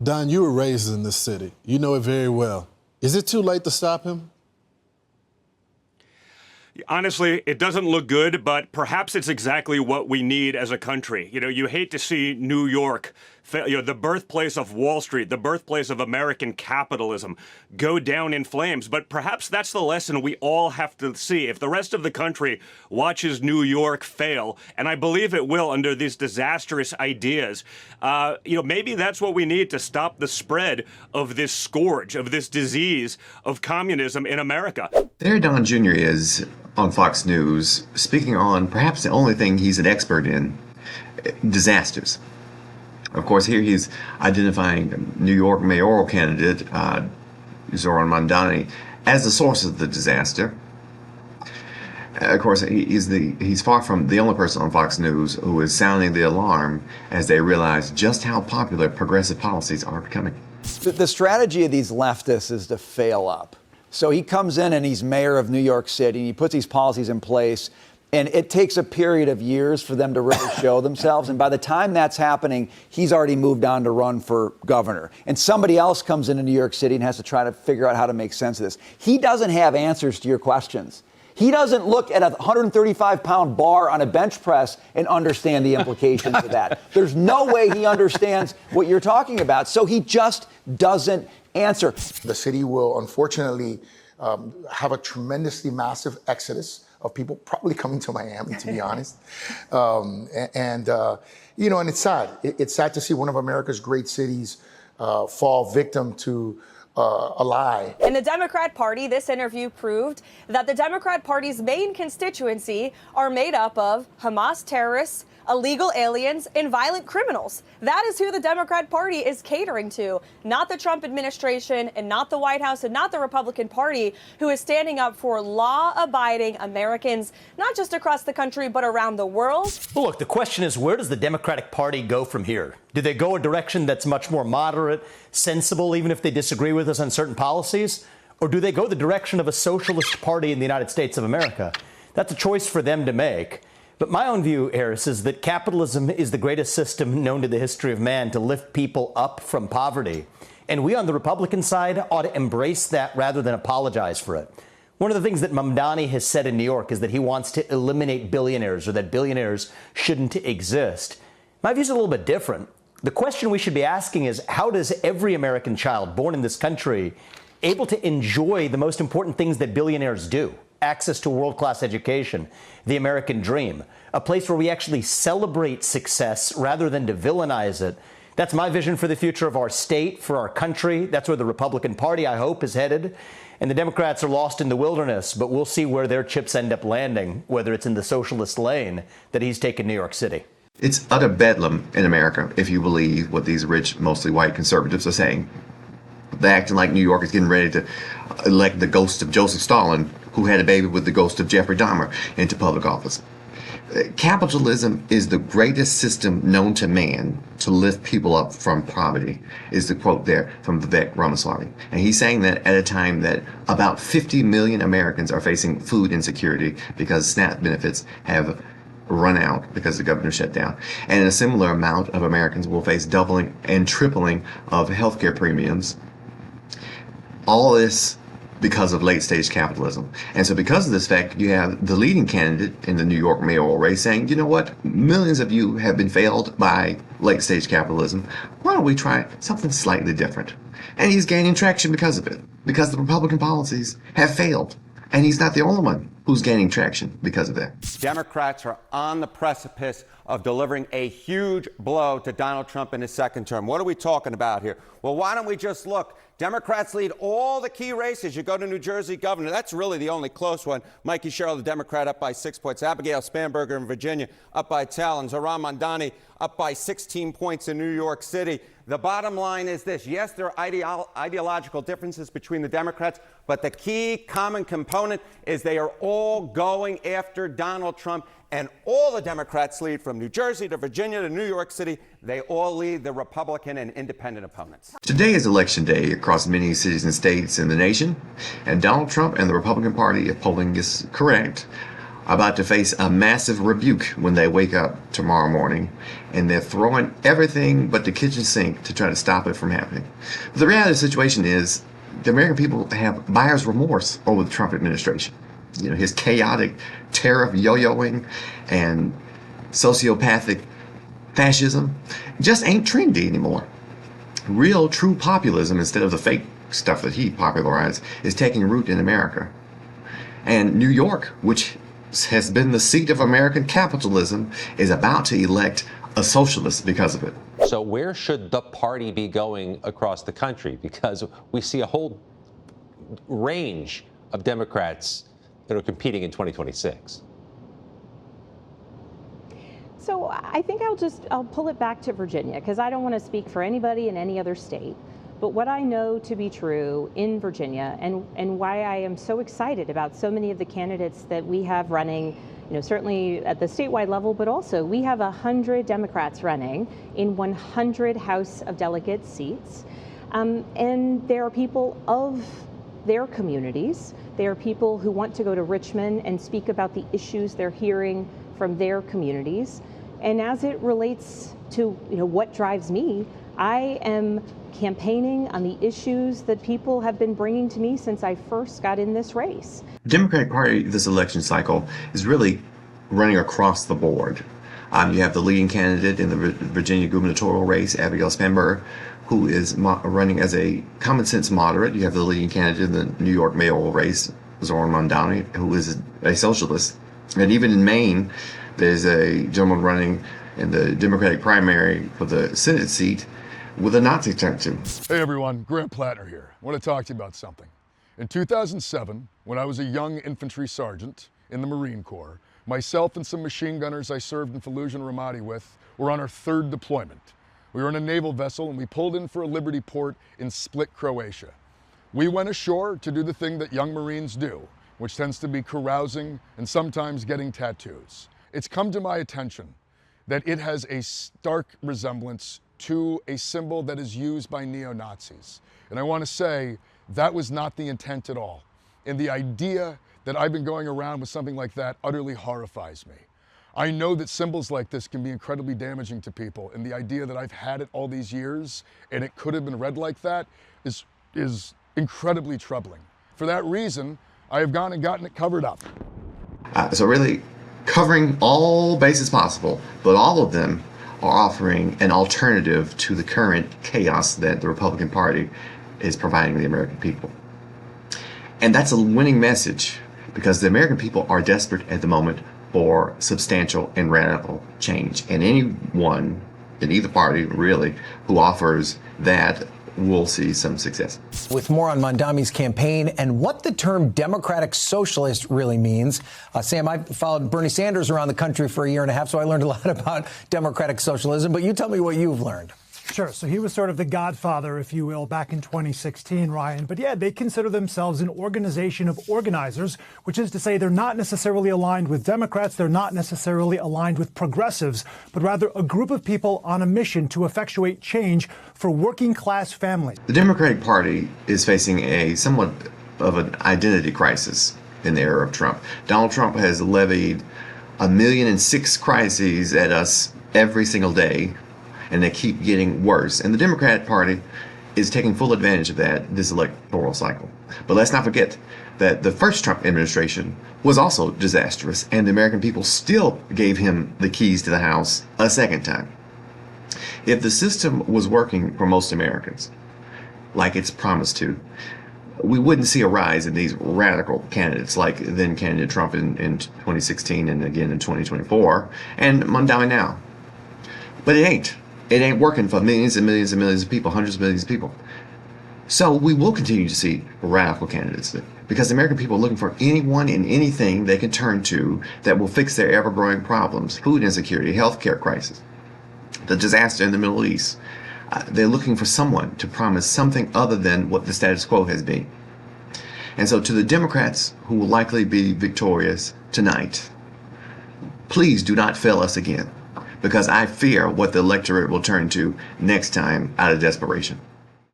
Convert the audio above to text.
Don, you were raised in this city. You know it very well. Is it too late to stop him? Honestly, it doesn't look good, but perhaps it's exactly what we need as a country. You know, you hate to see New York, the birthplace of Wall Street, the birthplace of American capitalism, go down in flames. But perhaps that's the lesson we all have to see. If the rest of the country watches New York fail, and I believe it will under these disastrous ideas, maybe that's what we need to stop the spread of this scourge, of this disease of communism in America. There Don Jr. is on Fox News, speaking on perhaps the only thing he's an expert in, disasters. Of course, here he's identifying New York mayoral candidate Zohram Mamdani as the source of the disaster. Of course, he's far from the only person on Fox News who is sounding the alarm as they realize just how popular progressive policies are becoming. The strategy of these leftists is to fail up. So he comes in and he's mayor of New York City, and he puts these policies in place, and it takes a period of years for them to really show themselves. And by the time that's happening, he's already moved on to run for governor. And somebody else comes into New York City and has to try to figure out how to make sense of this. He doesn't have answers to your questions. He doesn't look at a 135-pound bar on a bench press and understand the implications of that. There's no way he understands what you're talking about. So he just doesn't answer. The city will unfortunately have a tremendously massive exodus of people probably coming to Miami, to be honest. And it's sad. It's sad to see one of America's great cities fall victim to a lie. In the Democrat Party, this interview proved that the Democrat Party's main constituency are made up of Hamas terrorists, illegal aliens, and violent criminals. That is who the Democrat Party is catering to, not the Trump administration and not the White House and not the Republican Party, who is standing up for law-abiding Americans, not just across the country, but around the world. Well, look, the question is, where does the Democratic Party go from here? Do they go a direction that's much more moderate, sensible, even if they disagree with us on certain policies? Or do they go the direction of a socialist party in the United States of America? That's a choice for them to make. But my own view, Harris, is that capitalism is the greatest system known to the history of man to lift people up from poverty. And we on the Republican side ought to embrace that rather than apologize for it. One of the things that Mamdani has said in New York is that he wants to eliminate billionaires, or that billionaires shouldn't exist. My view is a little bit different. The question we should be asking is, how does every American child born in this country able to enjoy the most important things that billionaires do? Access to world-class education, the American dream, a place where we actually celebrate success rather than to villainize it. That's my vision for the future of our state, for our country. That's where the Republican Party, I hope, is headed. And the Democrats are lost in the wilderness, but we'll see where their chips end up landing, whether it's in the socialist lane that he's taken New York City. It's utter bedlam in America if you believe what these rich, mostly white conservatives are saying. They're acting like New York is getting ready to elect the ghost of Joseph Stalin, who had a baby with the ghost of Jeffrey Dahmer, into public office. Capitalism is the greatest system known to man to lift people up from poverty, is the quote there from Vivek Ramaswamy. And he's saying that at a time that about 50 million Americans are facing food insecurity because SNAP benefits have run out because the government shut down. And a similar amount of Americans will face doubling and tripling of healthcare premiums. All this because of late-stage capitalism. And so because of this fact, you have the leading candidate in the New York mayoral race saying, you know what, millions of you have been failed by late-stage capitalism. Why don't we try something slightly different? And he's gaining traction because of it, because the Republican policies have failed. And he's not the only one who's gaining traction because of that. Democrats are on the precipice of delivering a huge blow to Donald Trump in his second term. What are we talking about here? Well, why don't we just look? Democrats lead all the key races. You go to New Jersey governor. That's really the only close one. Mikey Sherrill, the Democrat, up by 6 points. Abigail Spanberger in Virginia, up by 10. And Zohram Mamdani, up by 16 points in New York City. The bottom line is this. Yes, there are ideological differences between the Democrats, but the key common component is they are all going after Donald Trump. And all the Democrats lead, from New Jersey to Virginia to New York City, they all lead the Republican and independent opponents. Today is election day across many cities and states in the nation, and Donald Trump and the Republican Party, if polling is correct, are about to face a massive rebuke when they wake up tomorrow morning, and they're throwing everything but the kitchen sink to try to stop it from happening. But the reality of the situation is the American people have buyer's remorse over the Trump administration. You know, his chaotic tariff yo-yoing and sociopathic fascism just ain't trendy anymore. Real, true populism, instead of the fake stuff that he popularized, is taking root in America. And New York, which has been the seat of American capitalism, is about to elect a socialist because of it. So where should the party be going across the country? Because we see a whole range of Democrats that are competing in 2026. So I think I'll pull it back to Virginia, because I don't want to speak for anybody in any other state. But what I know to be true in Virginia, and why I am so excited about so many of the candidates that we have running, certainly at the statewide level, but also we have 100 Democrats running in 100 House of Delegates seats. And there are people of their communities. There are people who want to go to Richmond and speak about the issues they're hearing from their communities. And as it relates to what drives me, I am campaigning on the issues that people have been bringing to me since I first got in this race. The Democratic Party this election cycle is really running across the board. You have the leading candidate in the Virginia gubernatorial race, Abigail Spanberger, who is running as a common sense moderate. You have the leading candidate in the New York mayoral race, Zohram Mamdani, who is a socialist. And even in Maine, there's a gentleman running in the Democratic primary for the Senate seat with a Nazi tattoo. Hey everyone, Grant Plattner here. I want to talk to you about something. In 2007, when I was a young infantry sergeant in the Marine Corps, myself and some machine gunners I served in Fallujah and Ramadi with were on our third deployment. We were in a naval vessel and we pulled in for a Liberty port in Split, Croatia. We went ashore to do the thing that young Marines do, which tends to be carousing and sometimes getting tattoos. It's come to my attention that it has a stark resemblance to a symbol that is used by neo-Nazis. And I want to say that was not the intent at all. And the idea that I've been going around with something like that utterly horrifies me. I know that symbols like this can be incredibly damaging to people, and the idea that I've had it all these years and it could have been read like that is incredibly troubling. For that reason, I have gone and gotten it covered up. So really covering all bases possible, but all of them are offering an alternative to the current chaos that the Republican Party is providing the American people. And that's a winning message, because the American people are desperate at the moment for substantial and radical change. And anyone in either party, really, who offers that will see some success. With more on Mamdani's campaign and what the term Democratic Socialist really means. Sam, I've followed Bernie Sanders around the country for a year and a half, so I learned a lot about democratic socialism. But you tell me what you've learned. Sure. So he was sort of the godfather, if you will, back in 2016, Ryan. But yeah, they consider themselves an organization of organizers, which is to say they're not necessarily aligned with Democrats. They're not necessarily aligned with progressives, but rather a group of people on a mission to effectuate change for working class families. The Democratic Party is facing a somewhat of an identity crisis in the era of Trump. Donald Trump has levied 1,000,006 crises at us every single day, and they keep getting worse. And the Democratic Party is taking full advantage of that this electoral cycle. But let's not forget that the first Trump administration was also disastrous, and the American people still gave him the keys to the House a second time. If the system was working for most Americans, like it's promised to, we wouldn't see a rise in these radical candidates like then candidate Trump in 2016 and again in 2024, and Mamdani now. But it ain't. It ain't working for millions and millions and millions of people, hundreds of millions of people. So we will continue to see radical candidates, because the American people are looking for anyone and anything they can turn to that will fix their ever-growing problems: food insecurity, healthcare crisis, the disaster in the Middle East. They're looking for someone to promise something other than what the status quo has been. And so to the Democrats who will likely be victorious tonight, please do not fail us again, because I fear what the electorate will turn to next time out of desperation.